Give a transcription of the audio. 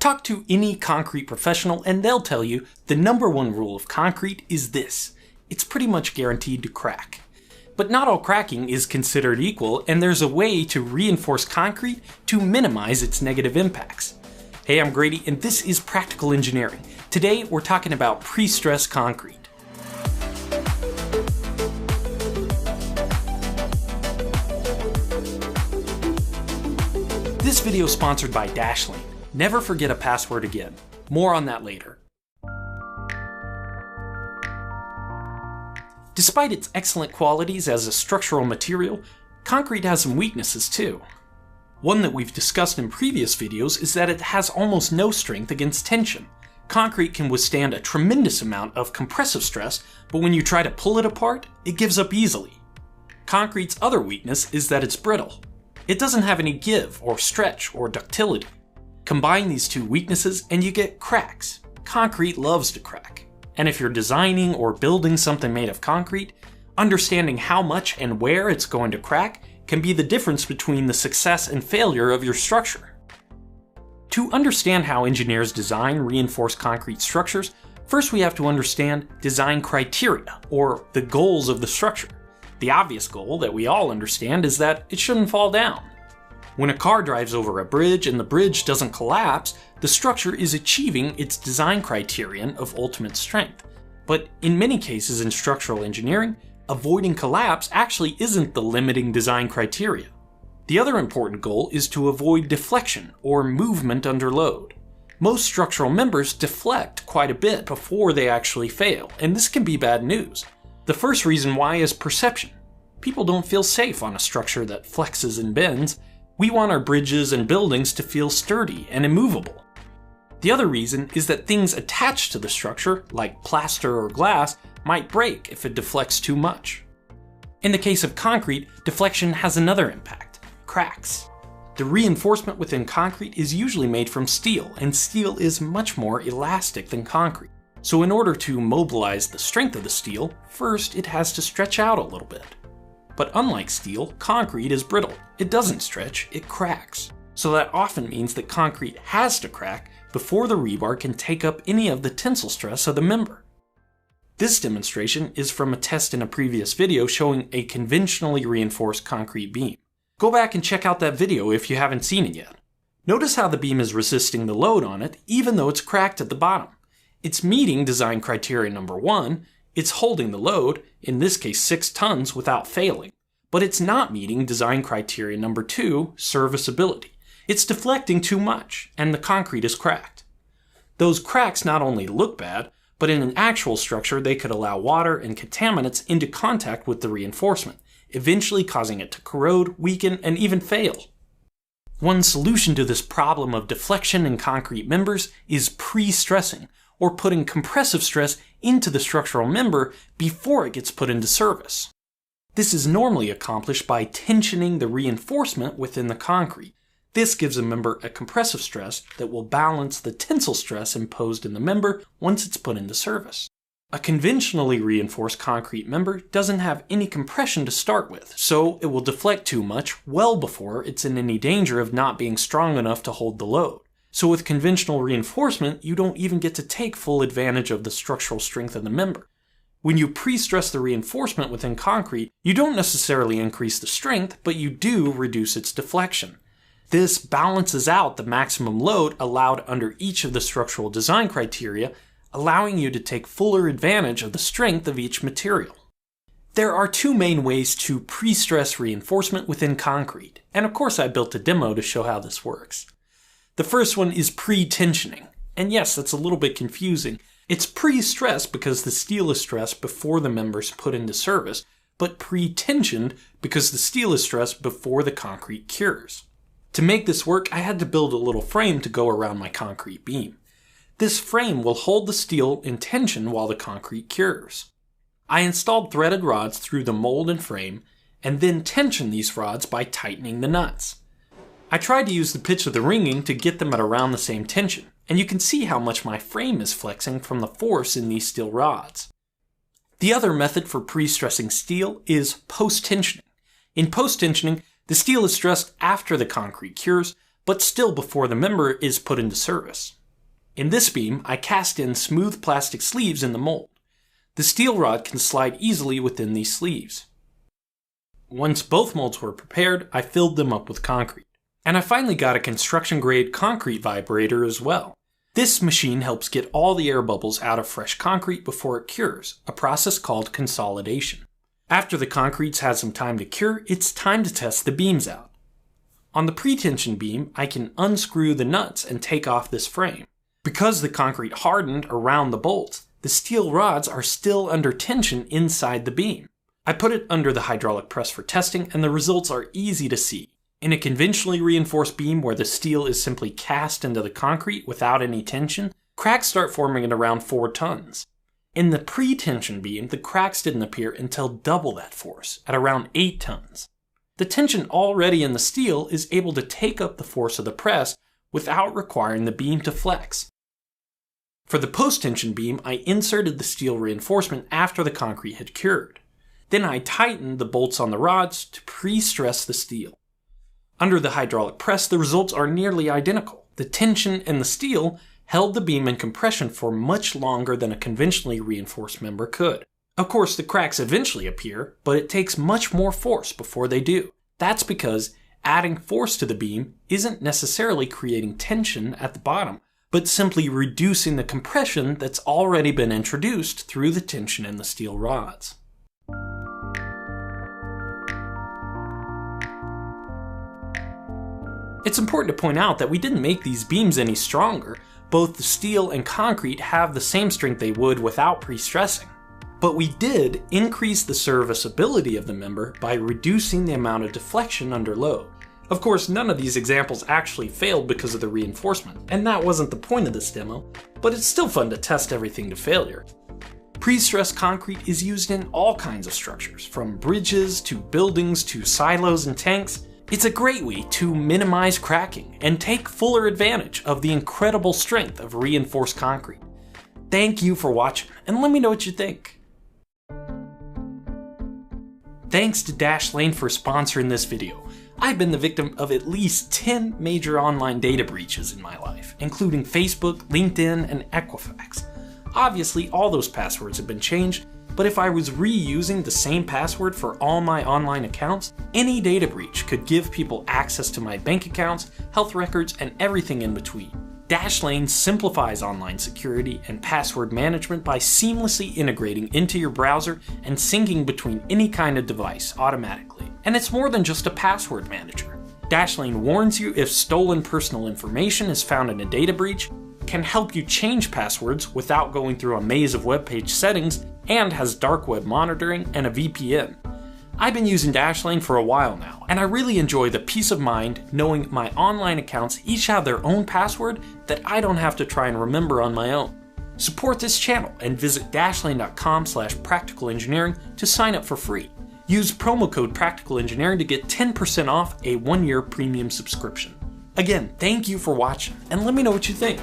Talk to any concrete professional and they'll tell you the number one rule of concrete is this: it's pretty much guaranteed to crack. But not all cracking is considered equal, and there's a way to reinforce concrete to minimize its negative impacts. Hey, I'm Grady, and this is Practical Engineering. Today, we're talking about pre-stressed concrete. This video is sponsored by Dashlane. Never forget a password again. More on that later. Despite its excellent qualities as a structural material, concrete has some weaknesses too. One that we've discussed in previous videos is that it has almost no strength against tension. Concrete can withstand a tremendous amount of compressive stress, but when you try to pull it apart, it gives up easily. Concrete's other weakness is that it's brittle. It doesn't have any give or stretch or ductility. Combine these two weaknesses and you get cracks. Concrete loves to crack. And if you're designing or building something made of concrete, understanding how much and where it's going to crack can be the difference between the success and failure of your structure. To understand how engineers design reinforced concrete structures, first we have to understand design criteria, or the goals of the structure. The obvious goal that we all understand is that it shouldn't fall down. When a car drives over a bridge and the bridge doesn't collapse, the structure is achieving its design criterion of ultimate strength. But in many cases in structural engineering, avoiding collapse actually isn't the limiting design criteria. The other important goal is to avoid deflection or movement under load. Most structural members deflect quite a bit before they actually fail, and this can be bad news. The first reason why is perception. People don't feel safe on a structure that flexes and bends. We want our bridges and buildings to feel sturdy and immovable. The other reason is that things attached to the structure, like plaster or glass, might break if it deflects too much. In the case of concrete, deflection has another impact: cracks. The reinforcement within concrete is usually made from steel, and steel is much more elastic than concrete. So in order to mobilize the strength of the steel, first it has to stretch out a little bit. But unlike steel, concrete is brittle. It doesn't stretch, it cracks. So that often means that concrete has to crack before the rebar can take up any of the tensile stress of the member. This demonstration is from a test in a previous video showing a conventionally reinforced concrete beam. Go back and check out that video if you haven't seen it yet. Notice how the beam is resisting the load on it even though it's cracked at the bottom. It's meeting design criteria number 1, it's holding the load, in this case 6 tons, without failing. But it's not meeting design criteria number 2, serviceability. It's deflecting too much, and the concrete is cracked. Those cracks not only look bad, but in an actual structure they could allow water and contaminants into contact with the reinforcement, eventually causing it to corrode, weaken, and even fail. One solution to this problem of deflection in concrete members is pre-stressing, or putting compressive stress into the structural member before it gets put into service. This is normally accomplished by tensioning the reinforcement within the concrete. This gives a member a compressive stress that will balance the tensile stress imposed in the member once it's put into service. A conventionally reinforced concrete member doesn't have any compression to start with, so it will deflect too much well before it's in any danger of not being strong enough to hold the load. So with conventional reinforcement, you don't even get to take full advantage of the structural strength of the member. When you pre-stress the reinforcement within concrete, you don't necessarily increase the strength, but you do reduce its deflection. This balances out the maximum load allowed under each of the structural design criteria, allowing you to take fuller advantage of the strength of each material. There are 2 main ways to pre-stress reinforcement within concrete, and of course I built a demo to show how this works. The first one is pre-tensioning, and yes, that's a little bit confusing. It's pre-stressed because the steel is stressed before the member's put into service, but pre-tensioned because the steel is stressed before the concrete cures. To make this work, I had to build a little frame to go around my concrete beam. This frame will hold the steel in tension while the concrete cures. I installed threaded rods through the mold and frame, and then tensioned these rods by tightening the nuts. I tried to use the pitch of the ringing to get them at around the same tension, and you can see how much my frame is flexing from the force in these steel rods. The other method for pre-stressing steel is post-tensioning. In post-tensioning, the steel is stressed after the concrete cures, but still before the member is put into service. In this beam, I cast in smooth plastic sleeves in the mold. The steel rod can slide easily within these sleeves. Once both molds were prepared, I filled them up with concrete. And I finally got a construction-grade concrete vibrator as well. This machine helps get all the air bubbles out of fresh concrete before it cures, a process called consolidation. After the concrete's had some time to cure, it's time to test the beams out. On the pre-tension beam, I can unscrew the nuts and take off this frame. Because the concrete hardened around the bolts, the steel rods are still under tension inside the beam. I put it under the hydraulic press for testing, and the results are easy to see. In a conventionally reinforced beam where the steel is simply cast into the concrete without any tension, cracks start forming at around 4 tons. In the pre-tension beam, the cracks didn't appear until double that force, at around 8 tons. The tension already in the steel is able to take up the force of the press without requiring the beam to flex. For the post-tension beam, I inserted the steel reinforcement after the concrete had cured. Then I tightened the bolts on the rods to pre-stress the steel. Under the hydraulic press, the results are nearly identical. The tension in the steel held the beam in compression for much longer than a conventionally reinforced member could. Of course, the cracks eventually appear, but it takes much more force before they do. That's because adding force to the beam isn't necessarily creating tension at the bottom, but simply reducing the compression that's already been introduced through the tension in the steel rods. It's important to point out that we didn't make these beams any stronger. Both the steel and concrete have the same strength they would without pre-stressing. But we did increase the serviceability of the member by reducing the amount of deflection under load. Of course, none of these examples actually failed because of the reinforcement, and that wasn't the point of this demo, but it's still fun to test everything to failure. Pre-stressed concrete is used in all kinds of structures, from bridges to buildings to silos and tanks. It's a great way to minimize cracking and take fuller advantage of the incredible strength of reinforced concrete. Thank you for watching, and let me know what you think. Thanks to Dashlane for sponsoring this video. I've been the victim of at least 10 major online data breaches in my life, including Facebook, LinkedIn, and Equifax. Obviously, all those passwords have been changed, but if I was reusing the same password for all my online accounts, any data breach could give people access to my bank accounts, health records, and everything in between. Dashlane simplifies online security and password management by seamlessly integrating into your browser and syncing between any kind of device automatically. And it's more than just a password manager. Dashlane warns you if stolen personal information is found in a data breach, can help you change passwords without going through a maze of web page settings, and has dark web monitoring and a VPN. I've been using Dashlane for a while now, and I really enjoy the peace of mind knowing my online accounts each have their own password that I don't have to try and remember on my own. Support this channel and visit dashlane.com/practicalengineering to sign up for free. Use promo code practicalengineering to get 10% off a 1-year premium subscription. Again, thank you for watching, and let me know what you think.